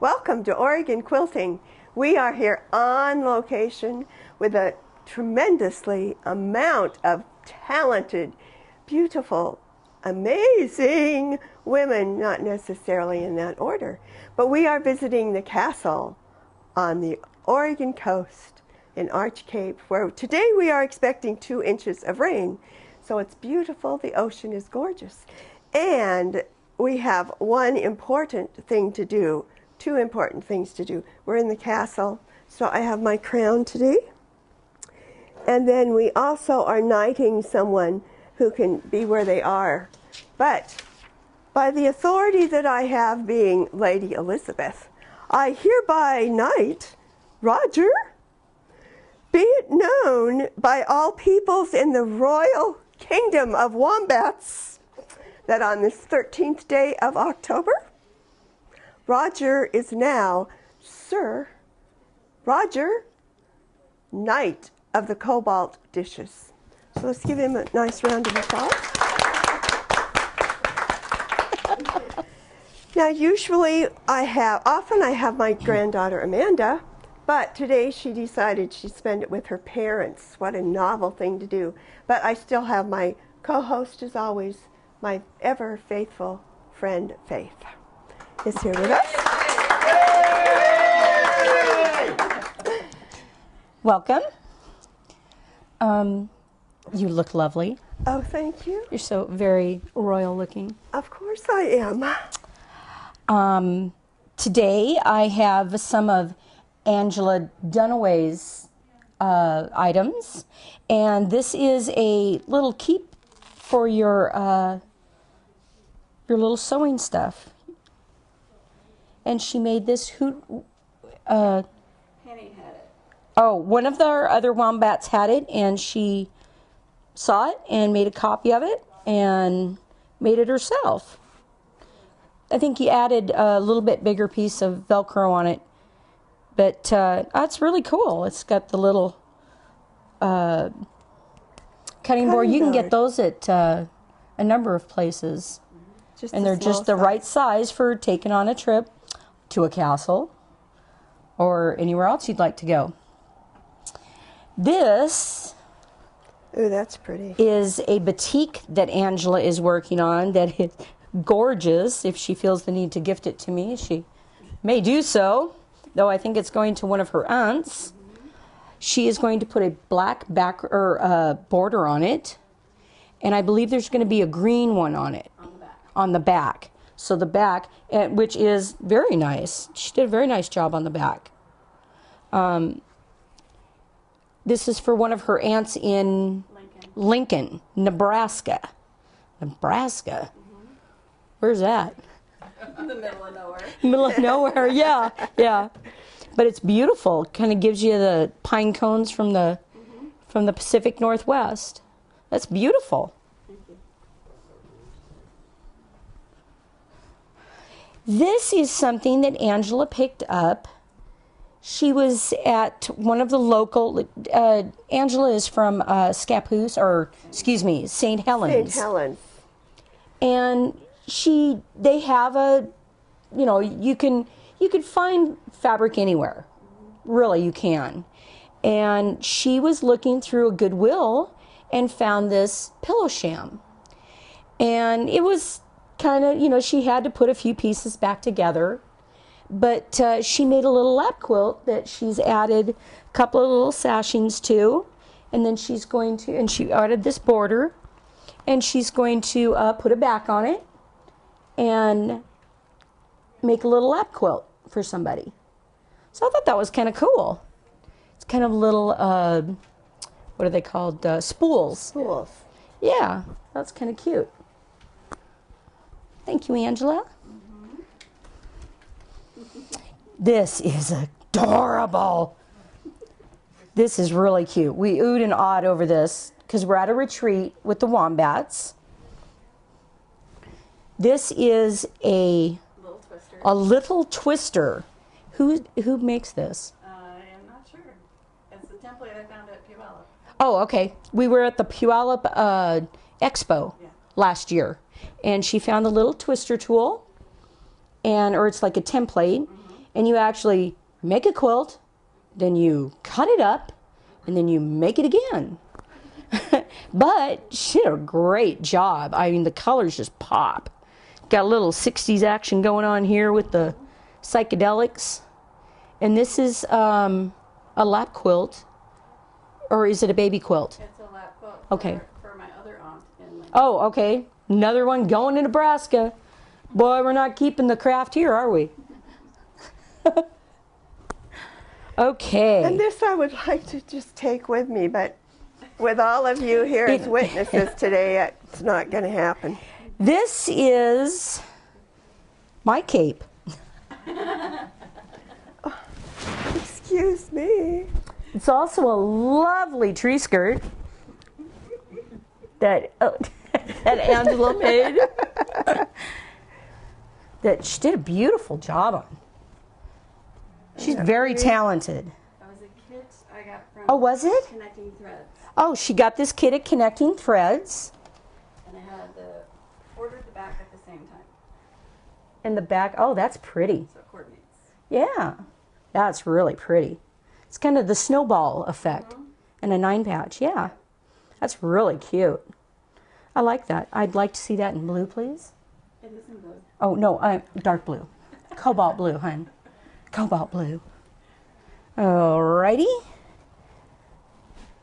Welcome to Oregon Quilting. We are here on location with a tremendously amount of talented, beautiful, amazing women, not necessarily in that order. But we are visiting the castle on the Oregon coast in Arch Cape, where today we are expecting 2 inches of rain. So it's beautiful, the ocean is gorgeous. And we have one important thing to do, 2 important things to do. We're in the castle, so I have my crown today. And then we also are knighting someone who can be where they are. But by the authority that I have, being Lady Elizabeth, I hereby knight Roger, be it known by all peoples in the royal kingdom of wombats that on this 13th day of October, Roger is now Sir Roger, Knight of the Cobalt Dishes. So let's give him a nice round of applause. Now, usually often I have my granddaughter Amanda, but today she decided she'd spend it with her parents. What a novel thing to do. But I still have my co-host, as always, my ever faithful friend Faith is here with us. Welcome. You look lovely. Oh, thank you. You're so very royal looking. Of course I am. Today I have some of Angela Dunaway's items, and this is a little keep for your little sewing stuff. And she made this Penny had it. Oh, one of our other wombats had it, and she saw it and made a copy of it and made it herself. I think he added a little bit bigger piece of Velcro on it, but it's really cool. It's got the little cutting board. You can get those at a number of places, and they're just the right size for taking on a trip to a castle or anywhere else you'd like to go. This that's pretty. Is a batik that Angela is working on that is gorgeous. If she feels the need to gift it to me, she may do so, though I think it's going to one of her aunts. She is going to put a black border on it, and I believe there's going to be a green one on it. On the back. So the back, which is very nice. She did a very nice job on the back. This is for one of her aunts in Lincoln, Nebraska. Nebraska? Mm-hmm. Where's that? The middle of nowhere. Middle of nowhere, yeah, yeah. But it's beautiful. Kind of gives you the pine cones from the Pacific Northwest. That's beautiful. This is something that Angela picked up. She was at one of the local, Angela is from St. Helens. St. Helens. And they have you can find fabric anywhere. Really, you can. And she was looking through a Goodwill and found this pillow sham. And it was kind of, she had to put a few pieces back together, but she made a little lap quilt that she's added a couple of little sashings to, and then she added this border, and she's going to put a back on it and make a little lap quilt for somebody. So I thought that was kind of cool. It's kind of little, what are they called? Spools. Spools. Yeah, that's kind of cute. Thank you, Angela. This is adorable. This is really cute. We oohed and awed over this because we're at a retreat with the wombats. This is a little twister. Who makes this? I'm not sure. It's the template I found at Puyallup. Oh, okay. We were at the Puyallup Expo last year, and she found the little twister tool, or it's like a template, and you actually make a quilt, then you cut it up, and then you make it again. But she did a great job. I mean, the colors just pop. Got a little 60s action going on here with the psychedelics. And this is a lap quilt, or is it a baby quilt? It's a lap quilt Okay. for my other aunt in Lincoln. Oh, okay. Another one going to Nebraska. Boy, we're not keeping the craft here, are we? Okay. And this I would like to just take with me, but with all of you here as witnesses today, it's not going to happen. This is my cape. Excuse me. It's also a lovely tree skirt that that Angela made. That she did a beautiful job on. She's very talented. That was a kit I got from Oh, was it? Connecting Threads. Oh, she got this kit at Connecting Threads. And I had ordered the back at the same time. In the back, oh, that's pretty. So it coordinates. Yeah, that's really pretty. It's kind of the snowball effect and a 9-patch. Yeah, that's really cute. I like that. I'd like to see that in blue, please. It is in blue. Oh, no, dark blue. Cobalt blue, hon. Cobalt blue. Alrighty.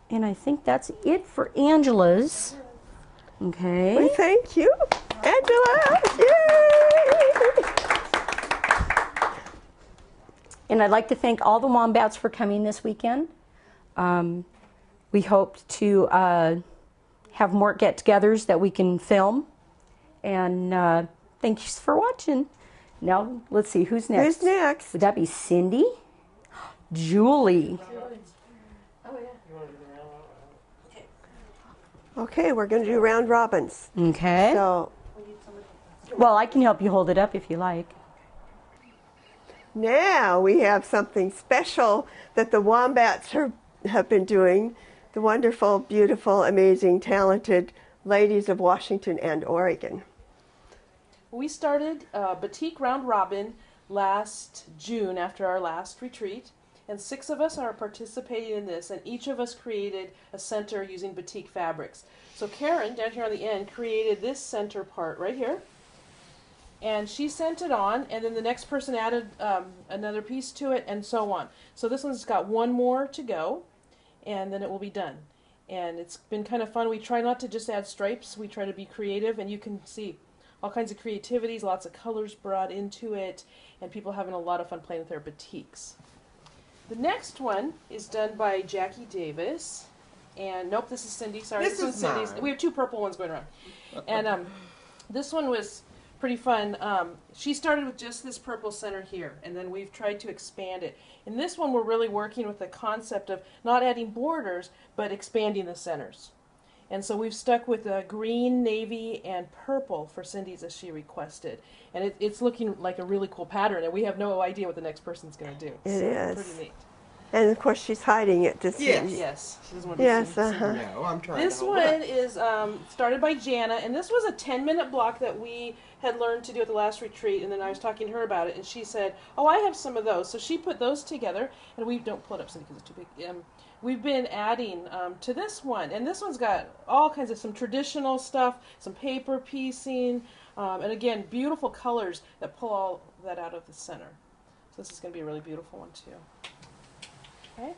And I think that's it for Angela's. Okay. Well, thank you, Angela. Yay! And I'd like to thank all the Wombats for coming this weekend. We hope to have more get-togethers that we can film. And thanks for watching. Now, let's see, who's next? Who's next? Would that be Cindy? Julie. Oh, yeah. Okay, we're going to do round robins. Okay. So Well, I can help you hold it up if you like. now we have something special that the Wombats have been doing. The wonderful, beautiful, amazing, talented ladies of Washington and Oregon. We started Batik Round Robin last June after our last retreat, and 6 of us are participating in this, and each of us created a center using batik fabrics. So Karen, down here on the end, created this center part right here, and she sent it on, and then the next person added another piece to it, and so on. So this one's got one more to go, and then it will be done. And it's been kind of fun. We try not to just add stripes. We try to be creative, and you can see all kinds of creativities, lots of colors brought into it, and people having a lot of fun playing with their batiks. The next one is done by Jackie Davis. And nope, this is Cindy. Sorry, This one's is Cindy's. mine. We have 2 purple ones going around. And this one was pretty fun. She started with just this purple center here, and then we've tried to expand it. In this one, we're really working with the concept of not adding borders, but expanding the centers. And so we've stuck with green, navy, and purple for Cindy's as she requested. And it's looking like a really cool pattern, and we have no idea what the next person's going to do. It so is. Pretty neat. And of course, she's hiding it to see. Yes. Yes, she doesn't want to Yes, be seen. No, I'm trying This to hold it one up. is started by Jana, and this was a 10-minute block that we had learned to do at the last retreat, and then I was talking to her about it, and she said, oh, I have some of those. So she put those together, and we don't pull it up Cindy, because it's too big. We've been adding to this one, and this one's got all kinds of some traditional stuff, some paper piecing, and again, beautiful colors that pull all that out of the center. So this is going to be a really beautiful one, too. Okay.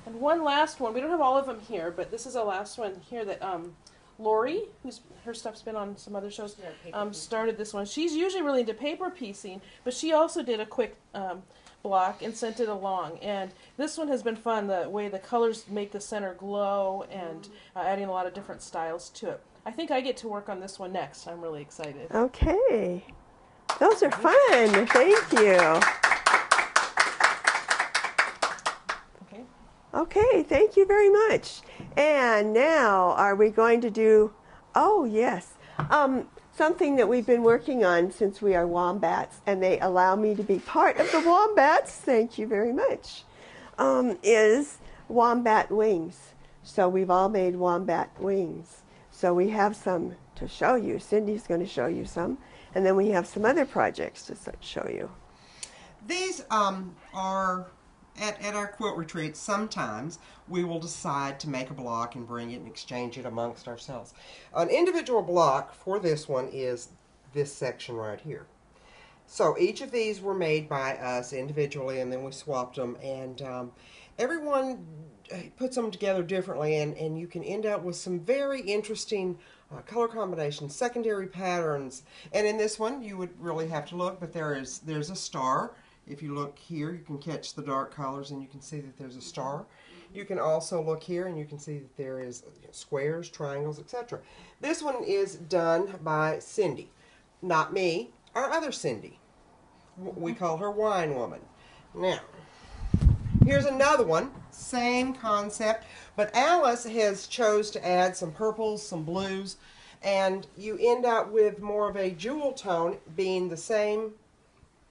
And one last one. We don't have all of them here, but this is a last one here that Lori, her stuff's been on some other shows, started this one. She's usually really into paper piecing, but she also did a quick block and sent it along. And this one has been fun, the way the colors make the center glow and adding a lot of different styles to it. I think I get to work on this one next. I'm really excited. Okay. Those are fun. Thank you. Okay, thank you very much. And now, are we going to do, oh yes, something that we've been working on since we are Wombats, and they allow me to be part of the Wombats, thank you very much, is Wombat wings. So we've all made Wombat wings. So we have some to show you. Cindy's going to show you some, and then we have some other projects to show you. These are at our quilt retreats. Sometimes we will decide to make a block and bring it and exchange it amongst ourselves. An individual block for this one is this section right here. So each of these were made by us individually, and then we swapped them, and everyone puts them together differently, and you can end up with some very interesting color combinations, secondary patterns. And in this one, you would really have to look, but there's a star. If you look here, you can catch the dark colors, and you can see that there's a star. You can also look here, and you can see that there is squares, triangles, etc. This one is done by Cindy, not me, our other Cindy. We call her Wine Woman. Now, here's another one, same concept, but Alice has chose to add some purples, some blues, and you end up with more of a jewel tone, being the same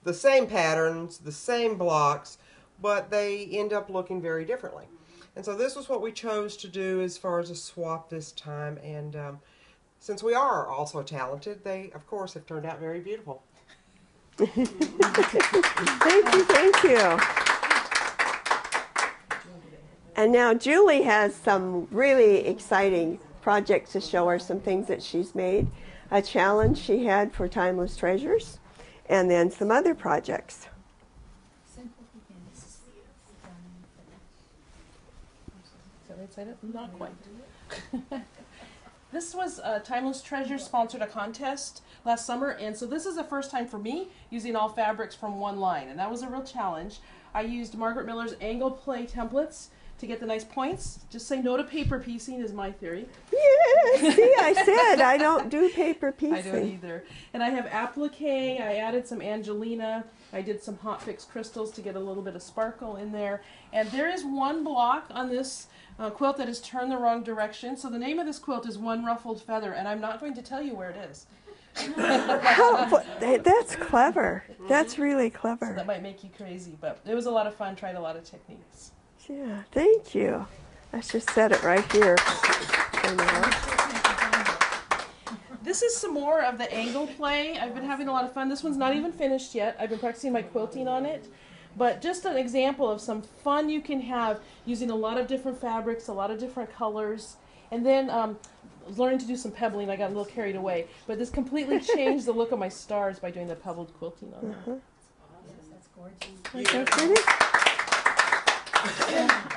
patterns, the same blocks, but they end up looking very differently. And so this was what we chose to do as far as a swap this time, and since we are also talented, they of course have turned out very beautiful. Thank you. And now Julie has some really exciting projects to show us, some things that she's made, a challenge she had for Timeless Treasures, and then some other projects. Not quite. This was Timeless Treasures sponsored a contest last summer, and so this is the first time for me using all fabrics from one line, and that was a real challenge. I used Margaret Miller's angle play templates to get the nice points. Just say no to paper piecing is my theory. Yeah, see, I said I don't do paper piecing. I don't either. And I have applique. I added some Angelina. I did some hot fix crystals to get a little bit of sparkle in there. And there is one block on this quilt that is turned the wrong direction. So the name of this quilt is One Ruffled Feather, and I'm not going to tell you where it is. That's clever. That's really clever. So that might make you crazy, but it was a lot of fun. Tried a lot of techniques. Yeah, thank you. Let's just set it right here. This is some more of the angle play. I've been having a lot of fun. This one's not even finished yet. I've been practicing my quilting on it. But just an example of some fun you can have using a lot of different fabrics, a lot of different colors. And then learning to do some pebbling. I got a little carried away. But this completely changed the look of my stars by doing the pebbled quilting on them. That's gorgeous.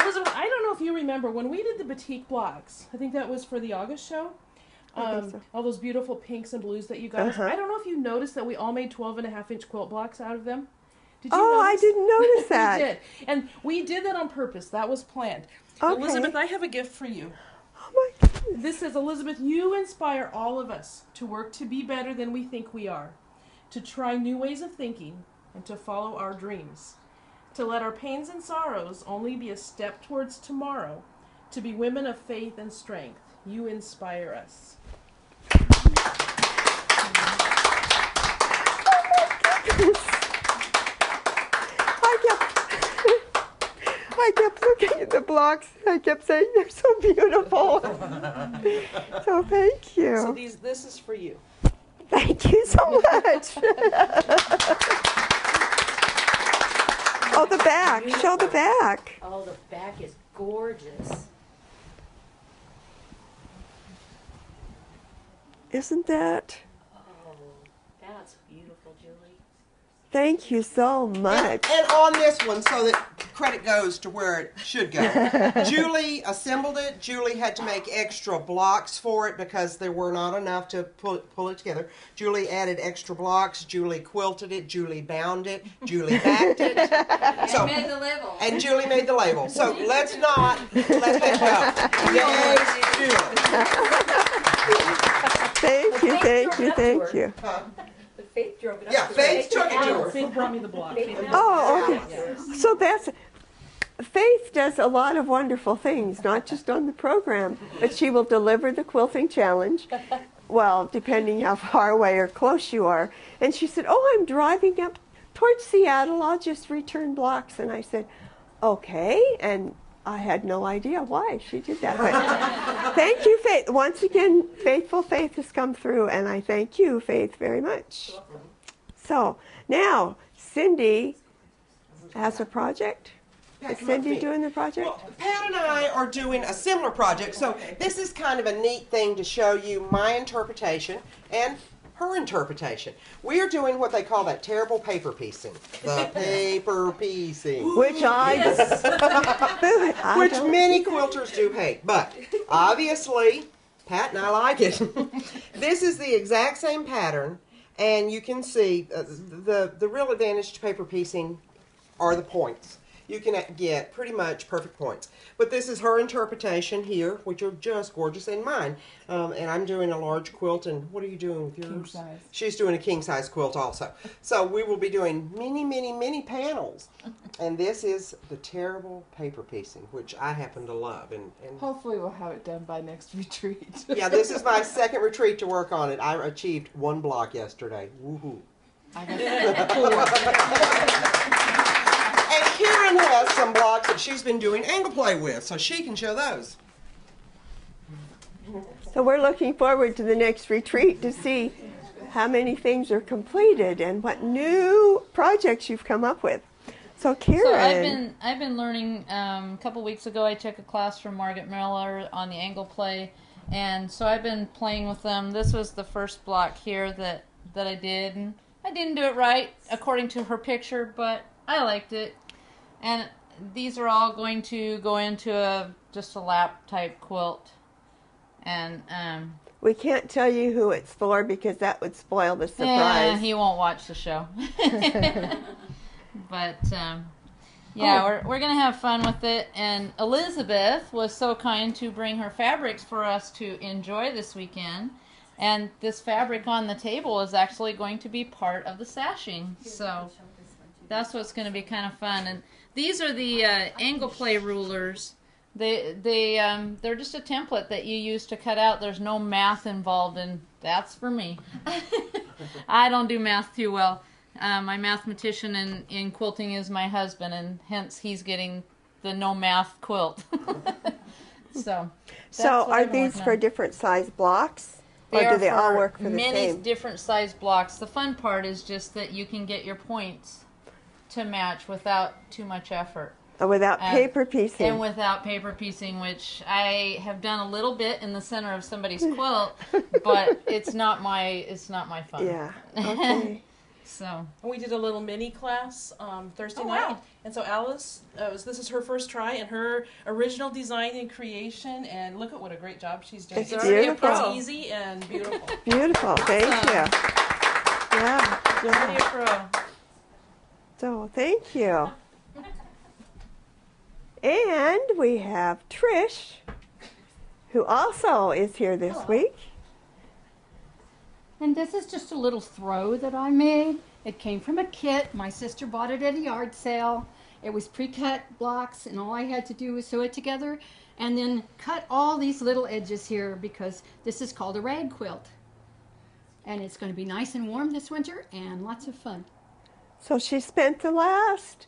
Elizabeth, I don't know if you remember when we did the batik blocks. I think that was for the August show. All those beautiful pinks and blues that you got us. I don't know if you noticed that we all made 12.5-inch quilt blocks out of them. Did you notice? I didn't notice that. We did. And we did that on purpose. That was planned. Okay. Elizabeth, I have a gift for you. Oh my goodness. This says, Elizabeth, you inspire all of us to work to be better than we think we are, to try new ways of thinking, and to follow our dreams, to let our pains and sorrows only be a step towards tomorrow, to be women of faith and strength. You inspire us. I kept looking at the blocks. I kept saying, they're so beautiful. So thank you. So this is for you. Thank you so much. Oh, the back. Show the back. Oh, the back is gorgeous. Isn't that? Oh, that's beautiful, Julie. Thank you so much. And on this one, so that credit goes to where it should go. Julie assembled it. Julie had to make extra blocks for it because there were not enough to pull it together. Julie added extra blocks. Julie quilted it. Julie bound it. Julie backed it. And made the label. And Julie made the label. So let's let that go. Yay, Julie. Thank you. Faith drove it up. Yeah, Faith took it to her. Faith brought me the block. Oh, okay. So Faith does a lot of wonderful things, not just on the program, but she will deliver the quilting challenge, well, depending how far away or close you are. And she said, oh, I'm driving up towards Seattle. I'll just return blocks. And I said, okay. And I had no idea why she did that. But thank you, Faith. Once again, faithful Faith has come through, and I thank you, Faith, very much. So now, Cindy has a project. Yeah, Is come up to Cindy me. doing the project? Well, Pat and I are doing a similar project, so this is kind of a neat thing to show you my interpretation and her interpretation. We are doing what they call that terrible paper piecing. The paper piecing. Which I, I Which don't- many quilters do hate. But obviously, Pat and I like it. This is the exact same pattern, and you can see the real advantage to paper piecing are the points. You can get pretty much perfect points. But this is her interpretation here, which are just gorgeous, and mine. And I'm doing a large quilt, and what are you doing with yours? King size. She's doing a king-size quilt also. So we will be doing many, many, many panels. And this is the terrible paper piecing, which I happen to love. And Hopefully we'll have it done by next retreat. yeah, this is my second retreat to work on it. I achieved 1 block yesterday. Woohoo. I got 4. And Karen has some blocks that she's been doing angle play with, so she can show those. So we're looking forward to the next retreat to see how many things are completed and what new projects you've come up with. So Karen, So I've been learning. A couple weeks ago, I took a class from Margaret Miller on the angle play, and so I've been playing with them. This was the first block here that I did, and I didn't do it right according to her picture, but I liked it. And these are all going to go into just a lap type quilt, and we can't tell you who it's for because that would spoil the surprise. yeah, he won't watch the show. But yeah, we're gonna have fun with it. And Elizabeth was so kind to bring her fabrics for us to enjoy this weekend. And this fabric on the table is actually going to be part of the sashing. So that's what's going to be kind of fun. And these are the angle play rulers. They're just a template that you use to cut out. There's no math involved, and that's for me. I don't do math too well. My mathematician in quilting is my husband, and hence he's getting the no math quilt. So are these for different size blocks? They Or do are they all for work for the many same? different size blocks. The fun part is just that you can get your points to match without too much effort. Without paper piecing. And without paper piecing, which I have done a little bit in the center of somebody's quilt, but it's not my fun. Yeah. Okay. So We did a little mini class Thursday Oh, night, wow. and so Alice, this is her first try and her original design and creation, and look at what a great job she's doing. It's It's beautiful. easy and beautiful. Beautiful. Thank you. Yeah. Already a pro. So thank you. And we have Trish, who also is here this week. And this is just a little throw that I made. It came from a kit. My sister bought it at a yard sale. It was pre-cut blocks, and all I had to do was sew it together and then cut all these little edges here because this is called a rag quilt. And it's going to be nice and warm this winter and lots of fun. So she spent the last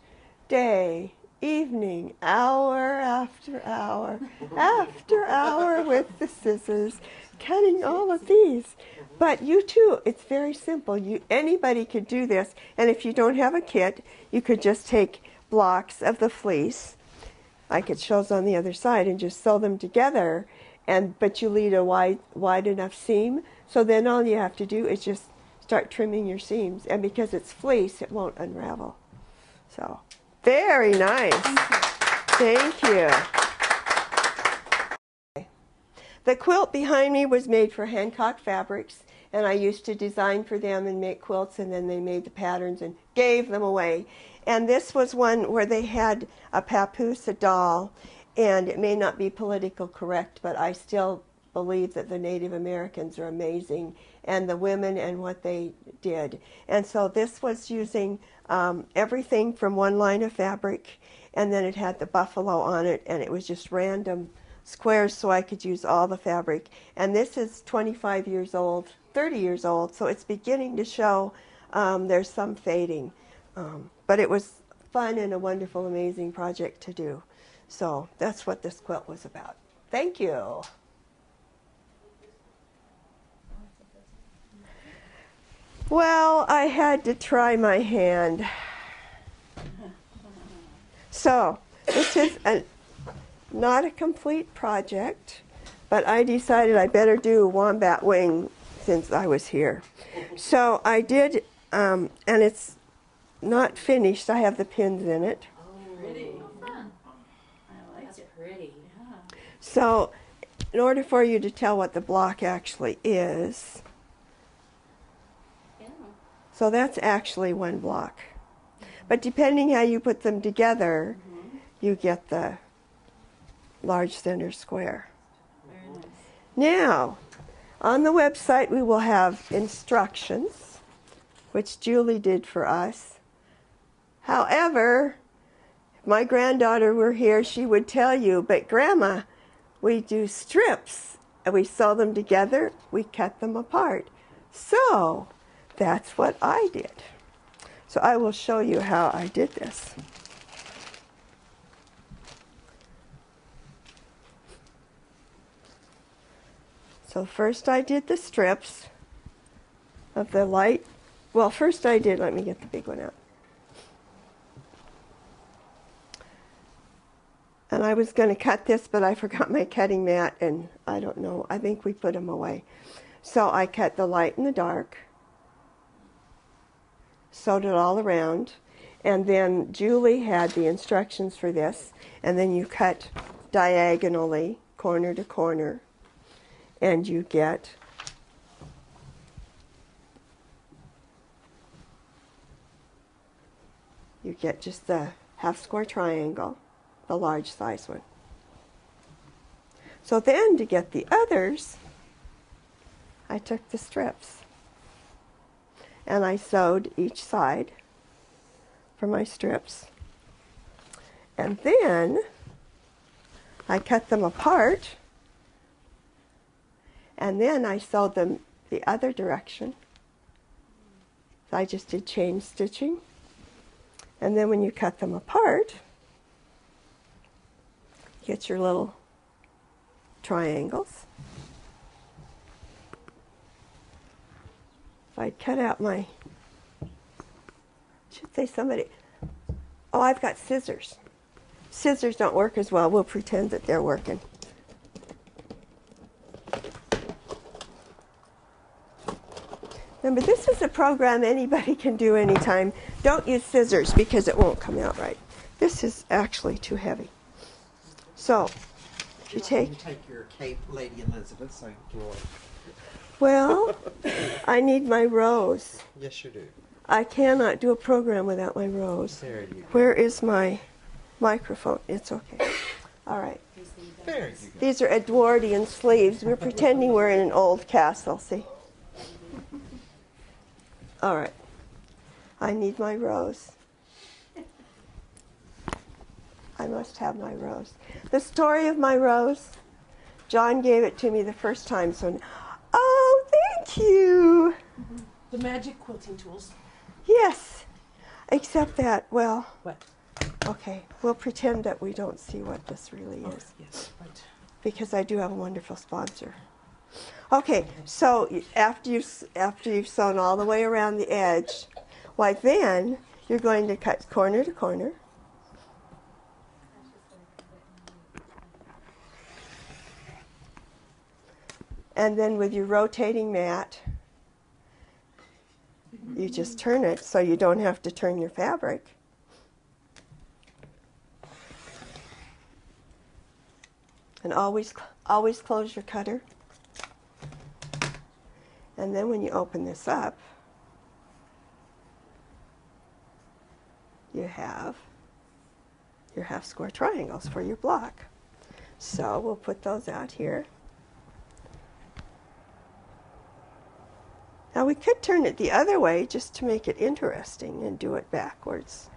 day, evening, hour after hour, after hour with the scissors, cutting all of these. But you too, it's very simple. Anybody could do this. And if you don't have a kit, you could just take blocks of the fleece, like it shows on the other side, and just sew them together. But you leave a wide enough seam. So then all you have to do is just start trimming your seams. And because it's fleece, it won't unravel. So, very nice. Thank you. The quilt behind me was made for Hancock Fabrics, and I used to design for them and make quilts, and then they made the patterns and gave them away. And this was one where they had a papoose, a doll, and it may not be politically correct, but I still believe that the Native Americans are amazing, and the women and what they did. And so this was using everything from one line of fabric, and then it had the buffalo on it, and it was just random squares so I could use all the fabric. And this is 25 years old, 30 years old, so it's beginning to show there's some fading. But it was fun and a wonderful, amazing project to do. So that's what this quilt was about. Thank you. Well, I had to try my hand. So this is not a complete project, but I decided I better do a wombat wing since I was here. So I did, and it's not finished. I have the pins in it. Pretty. Fun. I like it. Pretty. So in order for you to tell what the block actually is, so that's actually one block. But depending how you put them together, you get the large center square. Very nice. Now, on the website we will have instructions, which Julie did for us. However, if my granddaughter were here, she would tell you, but Grandma, we do strips, and we sew them together, we cut them apart. So, that's what I did. So I will show you how I did this. So first I did the strips of the light. Well, first I did, let me get the big one out. And I was going to cut this, but I forgot my cutting mat, and I don't know, I think we put them away. So I cut the light and the dark, sewed it all around, and then Julie had the instructions for this, and then you cut diagonally, corner to corner, and you get just the half square triangle, the large size one. So then to get the others, I took the strips and I sewed each side for my strips, and then I cut them apart, and then I sewed them the other direction. So I just did chain stitching, and then when you cut them apart, you get your little triangles. If I'd cut out my, should say somebody, oh, I've got scissors. Scissors don't work as well. We'll pretend that they're working. Remember, this is a program anybody can do anytime. Don't use scissors because it won't come out right. This is actually too heavy. So, you take your cape, Lady Elizabeth, so you can work. Well, I need my rose. Yes, you do. I cannot do a program without my rose. There you go. Where is my microphone? It's okay. All right. There you go. These are Edwardian sleeves. We're pretending we're in an old castle, see? All right. I need my rose. I must have my rose. The story of my rose, John gave it to me the first time, so... Oh, thank you. The magic quilting tools. Yes, except that, well, What? okay, we'll pretend that we don't see what this really is, Yes, right. because I do have a wonderful sponsor. Okay, so after you've sewn all the way around the edge, why then you're going to cut corner to corner. And then with your rotating mat, you just turn it so you don't have to turn your fabric. And always close your cutter. And then when you open this up, you have your half square triangles for your block. So we'll put those out here. Now we could turn it the other way just to make it interesting and do it backwards.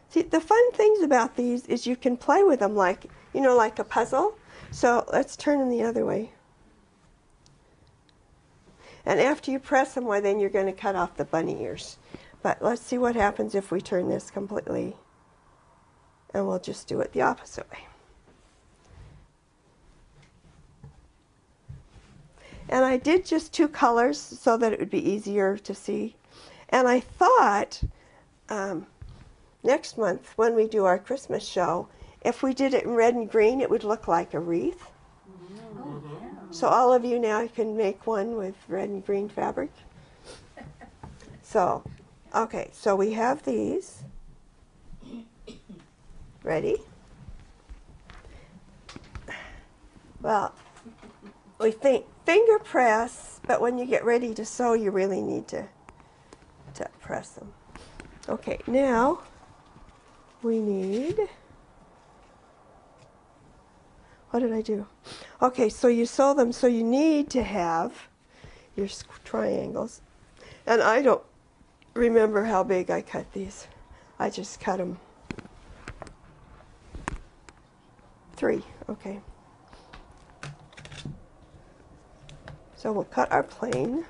See, the fun things about these is you can play with them like, you know, like a puzzle. So let's turn them the other way. And after you press them, well, then you're going to cut off the bunny ears. But let's see what happens if we turn this completely. And we'll just do it the opposite way. And I did just two colors so that it would be easier to see. And I thought, now next month when we do our Christmas show, if we did it in red and green, it would look like a wreath. So all of you now can make one with red and green fabric. So, okay, so we have these. Ready? Well, we think finger press, but when you get ready to sew, you really need to press them. Okay, now we need, what did I do? Okay, so you sew them, so you need to have your triangles. And I don't remember how big I cut these. I just cut them 3, okay. So we'll cut our plane.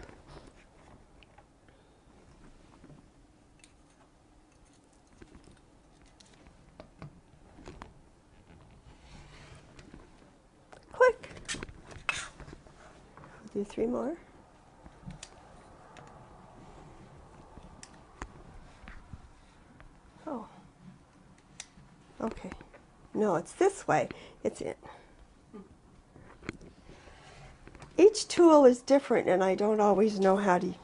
Click. Do 3 more. Oh. Okay. No, it's this way. It's in. Each tool is different, and I don't always know how to.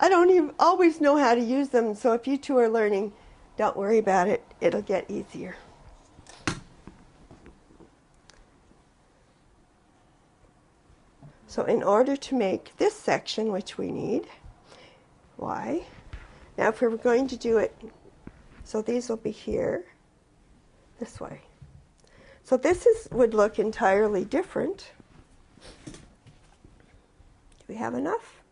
I don't even always know how to use them. So if you two are learning, don't worry about it. It'll get easier. So in order to make this section, which we need, Y. Now if we were going to do it, so these will be here, this way. So this would look entirely different. Do we have enough?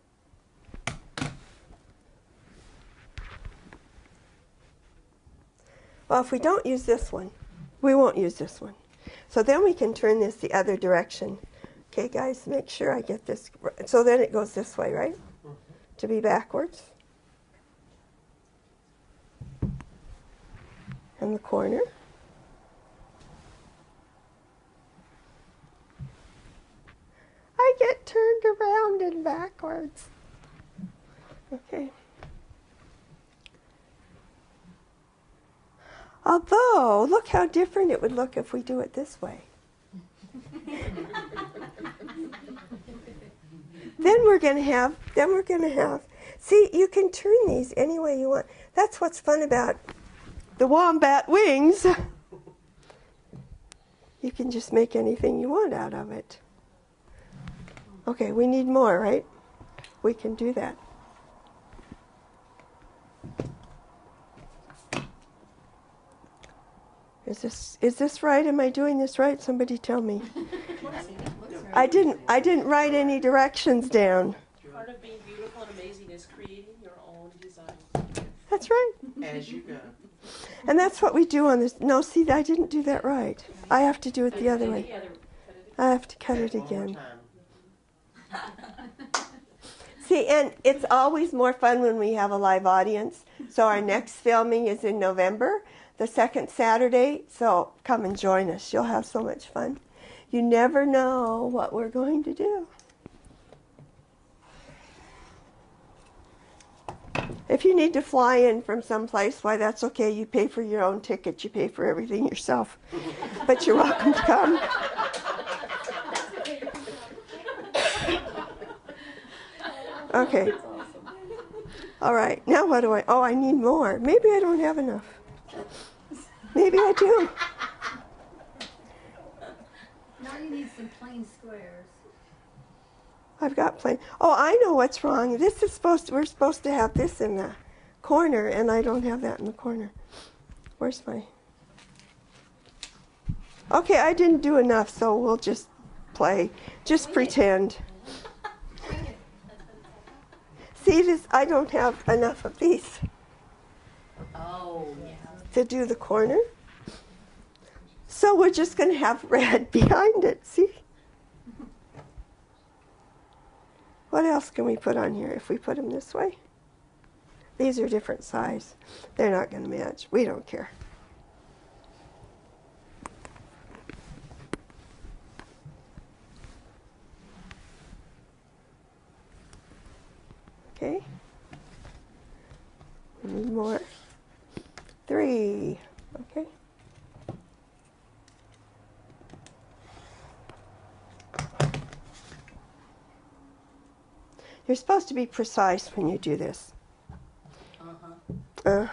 Well, if we don't use this one, we won't use this one. So then we can turn this the other direction. Okay, guys, make sure I get this. So then it goes this way, right? To be backwards. And the corner. I get turned around and backwards. Okay. Although, look how different it would look if we do it this way. Then we're going to have, see, you can turn these any way you want. That's what's fun about the wombat wings. You can just make anything you want out of it. Okay, we need more, right? We can do that. Is this right? Am I doing this right? Somebody tell me. I didn't write any directions down. Part of being beautiful and amazing is creating your own design. That's right. As you go. And that's what we do on this. No, see, I didn't do that right. I have to do it the other way. I have to cut it again. See, and it's always more fun when we have a live audience. So our next filming is in November, the second Saturday. So come and join us. You'll have so much fun. You never know what we're going to do. If you need to fly in from someplace, why, that's okay. You pay for your own ticket. You pay for everything yourself. But you're welcome to come. Okay. All right. Now what do I... Oh, I need more. Maybe I don't have enough. Maybe I do. Now you need some plain squares. I've got plain. Oh, I know what's wrong. This is supposed to... We're supposed to have this in the corner, and I don't have that in the corner. Where's my... Okay, I didn't do enough, so we'll just play. Just pretend. See this? I don't have enough of these. Oh, yeah. To do the corner. So we're just going to have red behind it. See? What else can we put on here if we put them this way? These are different size. They're not going to match. We don't care. Okay. We need more. 3. Okay. You're supposed to be precise when you do this. Uh-huh.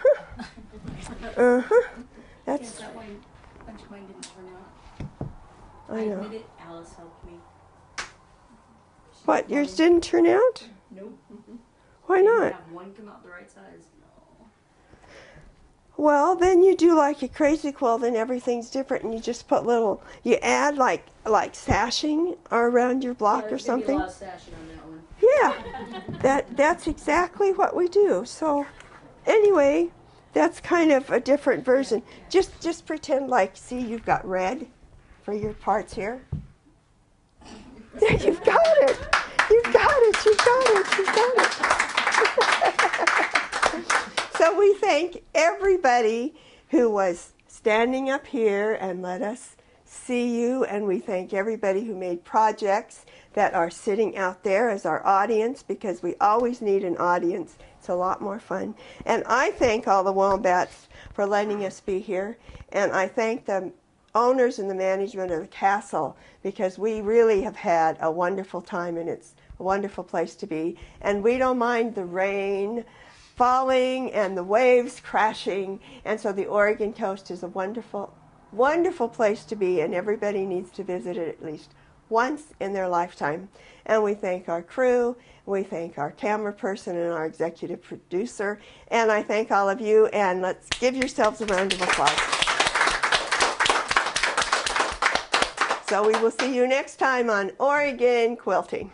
Uh-huh. That's, Yes, that one, bunch of mine didn't turn out. I know. admit it, Alice helped me. What, yours didn't turn out? Nope. Why Didn't not? have one come out the right size. No. Well, then you do like a crazy quilt and everything's different and you just put little, you add like sashing around your block or There's gonna be a something. lot of sashing on that one. Yeah, that's exactly what we do. So anyway, that's kind of a different version. Just pretend like, see, you've got red for your parts here. There, you've got it. You've got it. You've got it. You've got it. So we thank everybody who was standing up here and let us see you, and we thank everybody who made projects that are sitting out there as our audience, because we always need an audience. It's a lot more fun. And I thank all the wombats for letting us be here, and I thank the owners and the management of the castle, because we really have had a wonderful time, and it's a wonderful place to be. And we don't mind the rain falling and the waves crashing, and so the Oregon coast is a wonderful, wonderful place to be, and everybody needs to visit it at least once in their lifetime. And we thank our crew, we thank our camera person and our executive producer, and I thank all of you, and let's give yourselves a round of applause. So we will see you next time on Oregon Quilting.